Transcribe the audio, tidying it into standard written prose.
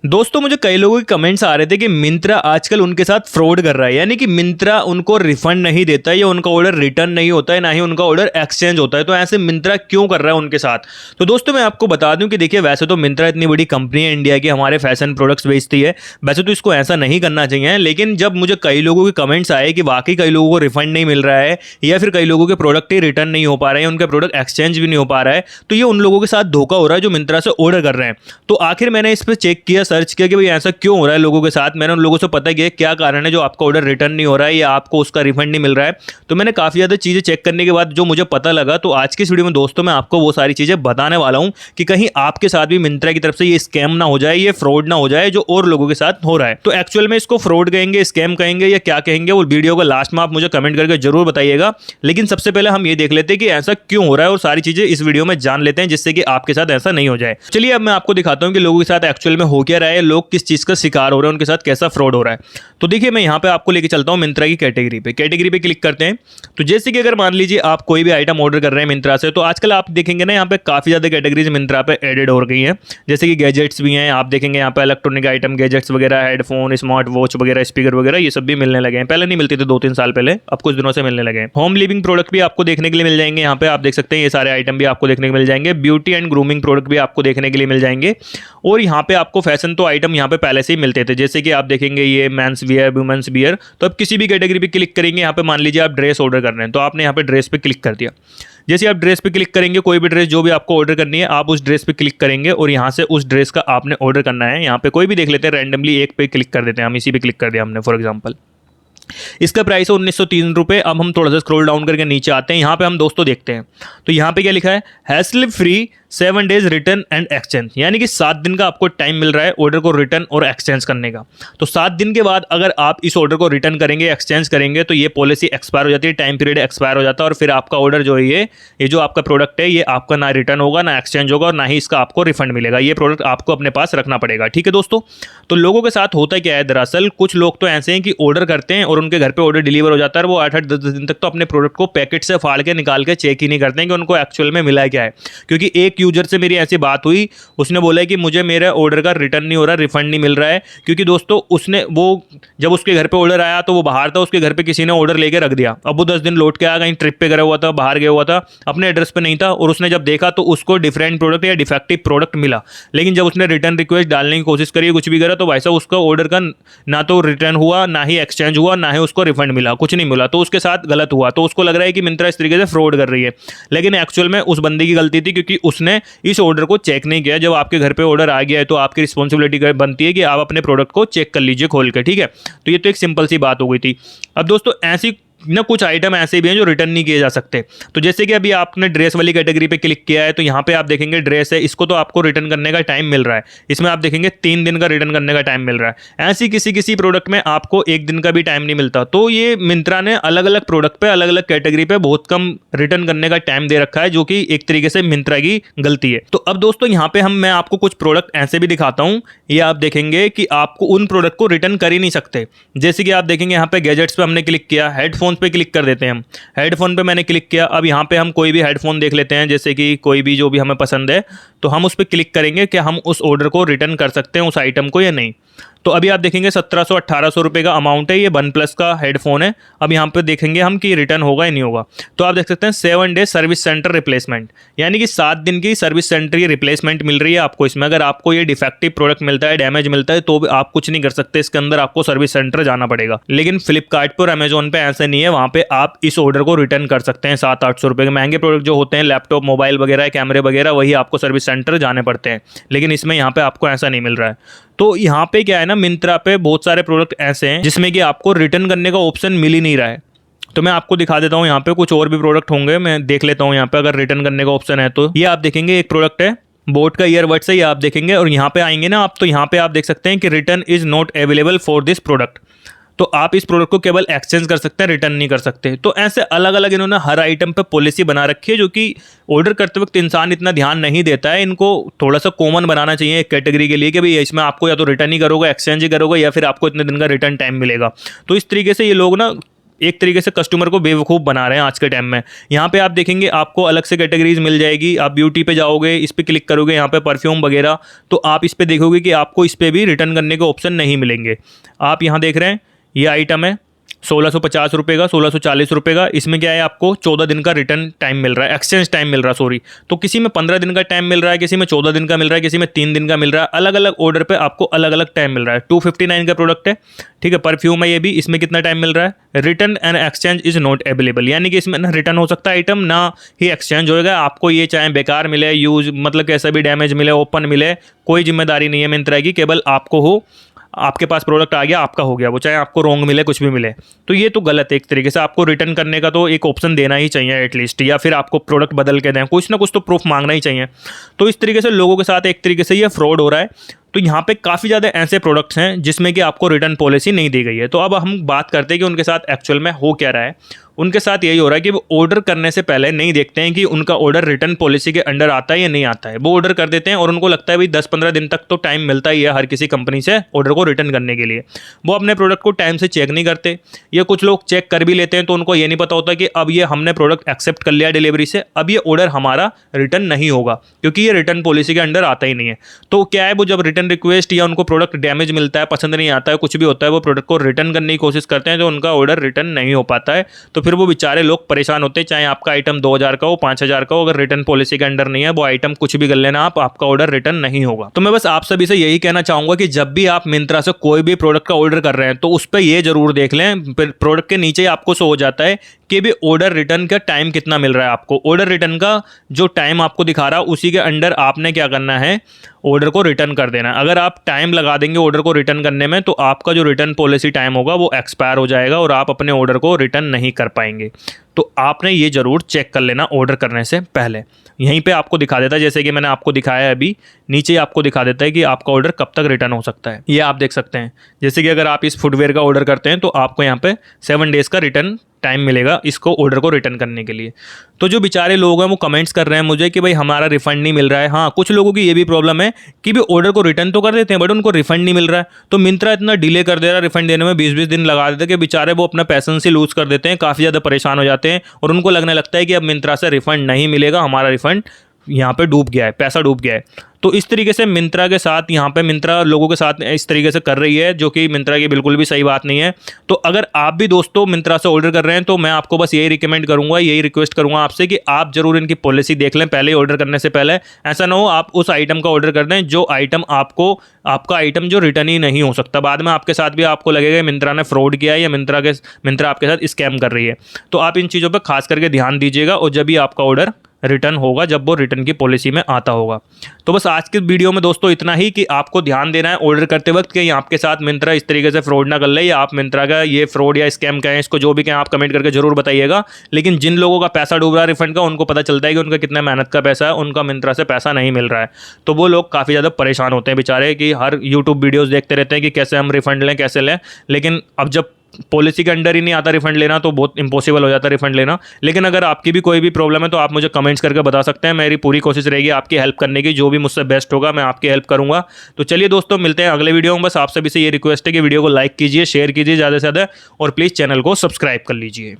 दोस्तों मुझे कई लोगों के कमेंट्स आ रहे थे कि मिंत्रा आजकल उनके साथ फ्रॉड कर रहा है, यानी कि मिंत्रा उनको रिफंड नहीं देता है या उनका ऑर्डर रिटर्न नहीं होता है, ना ही उनका ऑर्डर एक्सचेंज होता है। तो ऐसे मिंत्रा क्यों कर रहा है उनके साथ? तो दोस्तों मैं आपको बता दूं कि देखिए, वैसे तो मिंत्रा इतनी बड़ी कंपनी है इंडिया की, हमारे फैशन प्रोडक्ट्स बेचती है, वैसे तो इसको ऐसा नहीं करना चाहिए। लेकिन जब मुझे कई लोगों के कमेंट्स आए कि वाकई कई लोगों को रिफंड नहीं मिल रहा है या फिर कई लोगों के प्रोडक्ट ही रिटर्न नहीं हो पा रहे हैं, उनका प्रोडक्ट एक्सचेंज भी नहीं हो पा रहा है, तो ये उन लोगों के साथ धोखा हो रहा है जो मिंत्रा से ऑर्डर कर रहे हैं। तो आखिर मैंने इस पर चेक किया, सर्च किया कि भाई ऐसा क्यों हो रहा है लोगों के साथ। मैंने उन लोगों से पता किया क्या कारण है जो आपका ऑर्डर रिटर्न नहीं हो रहा है या आपको उसका रिफंड नहीं मिल रहा है। तो मैंने काफ़ी ज़्यादा चीज़ें चेक करने के बाद जो मुझे पता लगा, तो आज की इस वीडियो में दोस्तों मैं आपको वो सारी चीज़ें बताने वाला हूं कि कहीं आपके साथ भी मिंत्रा की तरफ से ये स्कैम ना हो जाए, ये फ्रॉड ना हो जाए जो और लोगों के साथ हो रहा है। तो एक्चुअल में इसको फ्रॉड कहेंगे, स्कैम कहेंगे या क्या कहेंगे, वो वीडियो को लास्ट में आप मुझे कमेंट करके जरूर बताइएगा। लेकिन सबसे पहले हम ये देख लेते हैं कि ऐसा क्यों हो रहा है और सारी चीज़ें इस वीडियो में जान लेते हैं, जिससे कि आपके साथ ऐसा नहीं हो जाए। चलिए अब मैं आपको दिखाता हूं कि लोगों के साथ एक्चुअल में हो क्या रहा है, लोग किस चीज़ का शिकार हो रहे हैं, उनके साथ कैसा फ्रॉड हो रहा है। तो देखिए मैं यहां पे आपको लेके चलता हूं मिंत्रा की कैटेगरी पे क्लिक करते हैं। तो जैसे कि अगर मान लीजिए आप कोई भी आइटम ऑर्डर कर रहे हैं मिंत्रा से, तो आजकल आप देखेंगे ना, यहाँ पे काफ़ी ज़्यादा कैटेगरीज मिंत्रा पे एडेड हो गई हैं। जैसे कि गैजेट्स भी हैं, आप देखेंगे यहाँ पे इलेक्ट्रॉनिक आइटम, गैजेट्स वगैरह, हेडफोन, स्मार्ट वॉच वगैरह, स्पीकर वगैरह, ये सब भी मिलने लगे हैं। पहले नहीं मिलते थे, 2-3 साल पहले, अब कुछ दिनों से मिलने लगे हैं। होम लिविंग प्रोडक्ट भी आपको देखने के लिए मिल जाएंगे। यहाँ पे आप देख सकते हैं ये सारे आइटम भी आपको देखने को मिल जाएंगे। ब्यूटी एंड ग्रूमिंग प्रोडक्ट भी आपको देखने के लिए मिल जाएंगे। और यहाँ पे आपको फैशन तो आइटम यहाँ पे पहले से ही मिलते थे, जैसे कि आप देखेंगे ये मेंस वियर, वुमेन्स वियर। तो अब किसी भी कैटेगरी पे क्लिक करेंगे, यहाँ पे मान लीजिए आप ड्रेस ऑर्डर कर रहे हैं, तो आपने यहाँ पे ड्रेस पे क्लिक कर दिया। जैसे आप ड्रेस पे क्लिक करेंगे, कोई भी ड्रेस जो भी आपको ऑर्डर करनी है, आप उस ड्रेस पे क्लिक करेंगे और यहाँ से उस ड्रेस का आपने ऑर्डर करना है। यहाँ पे कोई भी देख लेते हैं, रैंडमली एक पे क्लिक कर देते हैं, हम इसी पे क्लिक कर दिया हमने फॉर एग्जाम्पल। इसका प्राइस है 1903 रुपये। अब हम थोड़ा सा स्क्रॉल डाउन करके नीचे आते हैं, यहाँ पे हम दोस्तों देखते हैं तो यहाँ पे क्या लिखा है, hassle free 7 days return and exchange, यानी कि 7 दिन का आपको टाइम मिल रहा है ऑर्डर को रिटर्न और एक्सचेंज करने का। तो 7 दिन के बाद अगर आप इस ऑर्डर को रिटर्न करेंगे, एक्सचेंज करेंगे, तो ये पॉलिसी एक्सपायर हो जाती है, टाइम पीरियड एक्सपायर हो जाता है और फिर आपका ऑर्डर जो है ये जो आपका प्रोडक्ट है, ये आपका ना रिटर्न होगा, ना एक्सचेंज होगा और ना ही इसका आपको रिफंड मिलेगा। ये प्रोडक्ट आपको अपने पास रखना पड़ेगा। ठीक है दोस्तों, तो लोगों के साथ होता क्या है, दरअसल कुछ लोग तो ऐसे हैं कि ऑर्डर करते हैं और उनके घर पर ऑर्डर डिलीवर हो जाता है, वो 8-8 10 दिन तक तो अपने प्रोडक्ट को पैकेट से फाड़ के निकाल के चेक ही नहीं करते हैं कि उनको एक्चुअल में मिला क्या है। क्योंकि एक यूजर से मेरी ऐसी बात हुई, उसने बोला है कि मुझे मेरा ऑर्डर का रिटर्न नहीं हो रहा, रिफंड नहीं मिल रहा है। क्योंकि दोस्तों उसने वो जब उसके घर पे ऑर्डर आया तो वो बाहर था, उसके घर पे किसी ने ऑर्डर लेके रख दिया। अब वो 10 दिन लौट के आया, कहीं ट्रिप पे गया हुआ था, बाहर गया हुआ था, अपने एड्रेस पे नहीं था, और उसने जब देखा तो उसको डिफरेंट प्रोडक्ट या डिफेक्टिव प्रोडक्ट मिला। लेकिन जब उसने रिटर्न रिक्वेस्ट डालने की कोशिश करी, कुछ भी करा, तो भाई साहब उसका ऑर्डर का ना तो रिटर्न हुआ, ना ही एक्सचेंज हुआ, ना ही उसको रिफंड मिला, कुछ नहीं मिला। तो उसके साथ गलत हुआ, तो उसको लग रहा है कि मिंत्रा इस तरीके से फ्रॉड कर रही है। लेकिन एक्चुअल में उस बंदे की गलती थी, क्योंकि उसने इस ऑर्डर को चेक नहीं किया। जब आपके घर पे ऑर्डर आ गया है तो आपकी रिस्पॉन्सिबिलिटी बनती है कि आप अपने प्रोडक्ट को चेक कर लीजिए खोल के। ठीक है, तो ये तो एक सिंपल सी बात हो गई थी। अब दोस्तों ऐसी ना कुछ आइटम ऐसे भी हैं जो रिटर्न नहीं किए जा सकते। तो जैसे कि अभी आपने ड्रेस वाली कैटेगरी पे क्लिक किया है, तो यहाँ पे आप देखेंगे ड्रेस है, इसको तो आपको रिटर्न करने का टाइम मिल रहा है। इसमें आप देखेंगे 3 दिन का रिटर्न करने का टाइम मिल रहा है। ऐसी किसी प्रोडक्ट में आपको 1 दिन का भी टाइम नहीं मिलता। तो ये मिंत्रा ने अलग अलग प्रोडक्ट पे, अलग अलग कैटेगरी पे बहुत कम रिटर्न करने का टाइम दे रखा है, जो कि एक तरीके से मिंत्रा की गलती है। तो अब दोस्तों यहाँ पे मैं आपको कुछ प्रोडक्ट ऐसे भी दिखाता हूँ, ये आप देखेंगे कि आपको उन प्रोडक्ट को रिटर्न कर ही नहीं सकते। जैसे कि आप देखेंगे यहाँ पे गैजेट्स पे हमने क्लिक किया, हेडफोन पे क्लिक कर देते हैं हम। हेडफोन पे मैंने क्लिक किया। अब यहाँ पे हम कोई भी हेडफोन देख लेते हैं, जैसे कि कोई भी जो भी हमें पसंद है, तो हम उस पर क्लिक करेंगे कि हम उस ऑर्डर को रिटर्न कर सकते हैं, उस आइटम को, या नहीं। तो अभी आप देखेंगे 1700-1800 रुपये का अमाउंट है, ये वन प्लस का हेडफोन है। अब यहाँ पे देखेंगे हम कि रिटर्न होगा या नहीं होगा। तो आप देख सकते हैं 7 डे सर्विस सेंटर रिप्लेसमेंट, यानी कि 7 दिन की सर्विस सेंटर की रिप्लेसमेंट मिल रही है आपको इसमें। अगर आपको ये डिफेक्टिव प्रोडक्ट मिलता है, डैमेज मिलता है, तो आप कुछ नहीं कर सकते, इसके अंदर आपको सर्विस सेंटर जाना पड़ेगा। लेकिन फ्लिपकार्ट पर और अमेजोन पे ऐसे नहीं है, वहाँ पे आप इस ऑर्डर को रिटर्न कर सकते हैं। 700-800 रुपये के महंगे प्रोडक्ट जो होते हैं, लैपटॉप, मोबाइल वगैरह, कैमरे वगैरह, वही आपको सर्विस सेंटर जाने पड़ते हैं। लेकिन इसमें यहाँ पे आपको ऐसा नहीं मिल रहा है। तो यहाँ पे क्या है ना, मिंत्रा पे बहुत सारे प्रोडक्ट ऐसे हैं जिसमें कि आपको रिटर्न करने का ऑप्शन मिल ही नहीं रहा है। तो मैं आपको दिखा देता हूँ, यहाँ पे कुछ और भी प्रोडक्ट होंगे, मैं देख लेता हूँ यहाँ पे अगर रिटर्न करने का ऑप्शन है। तो ये आप देखेंगे एक प्रोडक्ट है बोट का ईयरबड्स है, ये आप देखेंगे, और यहाँ पे आएंगे ना आप, तो यहाँ पे आप देख सकते हैं कि return is not available for this product. तो आप इस प्रोडक्ट को केवल एक्सचेंज कर सकते हैं, रिटर्न नहीं कर सकते। तो ऐसे अलग अलग इन्होंने हर आइटम पे पॉलिसी बना रखी है, जो कि ऑर्डर करते वक्त इंसान इतना ध्यान नहीं देता है। इनको थोड़ा सा कॉमन बनाना चाहिए एक कैटेगरी के लिए कि भाई इसमें आपको या तो रिटर्न ही करोगे, एक्सचेंज ही करोगे, या फिर आपको इतने दिन का रिटर्न टाइम मिलेगा। तो इस तरीके से ये लोग ना एक तरीके से कस्टमर को बेवकूफ़ बना रहे हैं आज के टाइम में। यहाँ पे आप देखेंगे आपको अलग से कैटेगरीज मिल जाएगी। आप ब्यूटी पे जाओगे, इस पर क्लिक करोगे, यहाँ पे परफ्यूम वगैरह, तो आप इस पर देखोगे कि आपको इस पर भी रिटर्न करने के ऑप्शन नहीं मिलेंगे। आप यहाँ देख रहे हैं ये आइटम है 1650 रुपये का, 1640 रुपये का। इसमें क्या है, आपको 14 दिन का रिटर्न टाइम मिल रहा है, एक्सचेंज टाइम मिल रहा है सॉरी। तो किसी में 15 दिन का टाइम मिल रहा है, किसी में 14 दिन का मिल रहा है, किसी में 3 दिन का मिल रहा है। अलग अलग ऑर्डर पे आपको अलग अलग टाइम मिल रहा है। 259 का प्रोडक्ट है, ठीक है, परफ्यूम है ये भी। इसमें कितना टाइम मिल रहा है, return and exchange is not available, यानी कि इसमें ना रिटर्न हो सकता है आइटम, ना ही एक्सचेंज होएगा। आपको ये चाहे बेकार मिले, यूज मतलब कैसा भी डैमेज मिले, ओपन मिले, कोई जिम्मेदारी नहीं है मिंत्रा की, केवल आपको हो, आपके पास प्रोडक्ट आ गया, आपका हो गया, वो चाहे आपको रॉन्ग मिले, कुछ भी मिले। तो ये तो गलत है एक तरीके से। आपको रिटर्न करने का तो एक ऑप्शन देना ही चाहिए एटलीस्ट, या फिर आपको प्रोडक्ट बदल के दें, कुछ ना कुछ तो प्रूफ मांगना ही चाहिए। तो इस तरीके से लोगों के साथ एक तरीके से ये फ्रॉड हो रहा है। तो यहाँ पे काफ़ी ज़्यादा ऐसे प्रोडक्ट्स हैं जिसमें कि आपको रिटर्न पॉलिसी नहीं दी गई है। तो अब हम बात करते हैं कि उनके साथ एक्चुअल में हो क्या रहा है। उनके साथ यही हो रहा है कि वो ऑर्डर करने से पहले नहीं देखते हैं कि उनका ऑर्डर रिटर्न पॉलिसी के अंडर आता है या नहीं आता है। वो ऑर्डर कर देते हैं और उनको लगता है भाई 10-15 दिन तक तो टाइम मिलता ही है हर किसी कंपनी से ऑर्डर को रिटर्न करने के लिए। वो अपने प्रोडक्ट को टाइम से चेक नहीं करते, या कुछ लोग चेक कर भी लेते हैं तो उनको ये नहीं पता होता कि अब ये हमने प्रोडक्ट एक्सेप्ट कर लिया डिलीवरी से, अब ये ऑर्डर हमारा रिटर्न नहीं होगा, क्योंकि ये रिटर्न पॉलिसी के अंडर आता ही नहीं है। तो क्या है, वो जब रिटर्न रिक्वेस्ट या उनको प्रोडक्ट डैमेज मिलता है, पसंद नहीं आता है, कुछ भी होता है, वो प्रोडक्ट को रिटर्न करने की कोशिश करते हैं, तो उनका ऑर्डर रिटर्न नहीं हो पाता है। तो फिर वो बेचारे लोग परेशान होते हैं, चाहे आपका आइटम 2000 का हो, 5000 का हो, अगर रिटर्न पॉलिसी के अंडर नहीं है, वो आइटम कुछ भी कर लेना आप, आपका ऑर्डर रिटर्न नहीं होगा। तो मैं बस आप सभी से यही कहना चाहूंगा कि जब भी आप मिंत्रा से कोई भी प्रोडक्ट का ऑर्डर कर रहे हैं तो उस पर ये जरूर देख लें, प्रोडक्ट के नीचे आपको शो हो जाता है कि भी ऑर्डर रिटर्न का टाइम कितना मिल रहा है आपको। ऑर्डर रिटर्न का जो टाइम आपको दिखा रहा है उसी के अंडर आपने क्या करना है, ऑर्डर को रिटर्न कर देना। अगर आप टाइम लगा देंगे ऑर्डर को रिटर्न करने में तो आपका जो रिटर्न पॉलिसी टाइम होगा वो एक्सपायर हो जाएगा और आप अपने ऑर्डर को रिटर्न नहीं कर पाएंगे। तो आपने ये ज़रूर चेक कर लेना ऑर्डर करने से पहले। यहीं पे आपको दिखा देता है, जैसे कि मैंने आपको दिखाया है अभी, नीचे आपको दिखा देता है कि आपका ऑर्डर कब तक रिटर्न हो सकता है। ये आप देख सकते हैं, जैसे कि अगर आप इस फुटवेयर का ऑर्डर करते हैं तो आपको यहाँ पे 7 डेज़ का रिटर्न टाइम मिलेगा इसको ऑर्डर को रिटर्न करने के लिए। तो जो बेचारे लोग हैं वो कमेंट्स कर रहे हैं मुझे कि भाई हमारा रिफंड नहीं मिल रहा है। हाँ, कुछ लोगों की ये भी प्रॉब्लम है कि भी ऑर्डर को रिटर्न तो कर देते हैं बट उनको रिफंड नहीं मिल रहा है। तो मिंत्रा इतना डिले कर दे रहा है रिफंड देने में, 20-20 दिन लगा देते हैं कि बेचारे वो अपना पैसेंस ही लूज कर देते हैं, काफ़ी ज़्यादा परेशान हो जाते हैं और उनको लगने लगता है कि अब मिंत्रा से रिफंड नहीं मिलेगा, हमारा रिफंड यहाँ पे डूब गया है, पैसा डूब गया है। तो इस तरीके से मिंत्रा के साथ यहाँ पे मिंत्रा लोगों के साथ इस तरीके से कर रही है, जो कि मिंत्रा की बिल्कुल भी सही बात नहीं है। तो अगर आप भी दोस्तों मिंत्रा से ऑर्डर कर रहे हैं तो मैं आपको बस यही रिकमेंड करूँगा, यही रिक्वेस्ट करूँगा आपसे कि आप जरूर इनकी पॉलिसी देख लें पहले ऑर्डर करने से पहले। ऐसा ना हो आप उस आइटम का ऑर्डर कर दें जो आइटम आपका आइटम जो रिटर्न ही नहीं हो सकता, बाद में आपके साथ भी आपको लगेगा मिंत्रा ने फ्रॉड किया है या मिंत्रा आपके साथ स्कैम कर रही है। तो आप इन चीज़ों पर खास करके ध्यान दीजिएगा और जब भी आपका ऑर्डर रिटर्न होगा, जब वो रिटर्न की पॉलिसी में आता होगा। तो बस आज के वीडियो में दोस्तों इतना ही कि आपको ध्यान देना है ऑर्डर करते वक्त कि आपके साथ मिंत्रा इस तरीके से फ्रॉड ना कर ले, या आप मिंत्रा का ये फ्रॉड या स्कैम कहें, इसको जो भी कहें आप कमेंट करके जरूर बताइएगा। लेकिन जिन लोगों का पैसा डूब रहा है रिफंड का, उनको पता चलता है कि उनका कितना मेहनत का पैसा है, उनका मिंत्रा से पैसा नहीं मिल रहा है, तो वो लोग काफ़ी ज़्यादा परेशान होते हैं बेचारे कि हर यूट्यूब वीडियोज़ देखते रहते हैं कि कैसे हम रिफंड लें, कैसे लें। लेकिन अब जब पॉलिसी के अंडर ही नहीं आता रिफंड लेना तो बहुत इंपॉसिबल हो जाता है रिफंड लेना। लेकिन अगर आपकी भी कोई भी प्रॉब्लम है तो आप मुझे कमेंट्स करके बता सकते हैं, मेरी पूरी कोशिश रहेगी आपकी हेल्प करने की, जो भी मुझसे बेस्ट होगा मैं आपकी हेल्प करूंगा। तो चलिए दोस्तों, मिलते हैं अगले वीडियो में। बस आप सभी से ये रिक्वेस्ट है कि वीडियो को लाइक कीजिए, शेयर कीजिए ज़्यादा से ज़्यादा और प्लीज़ चैनल को सब्सक्राइब कर लीजिए।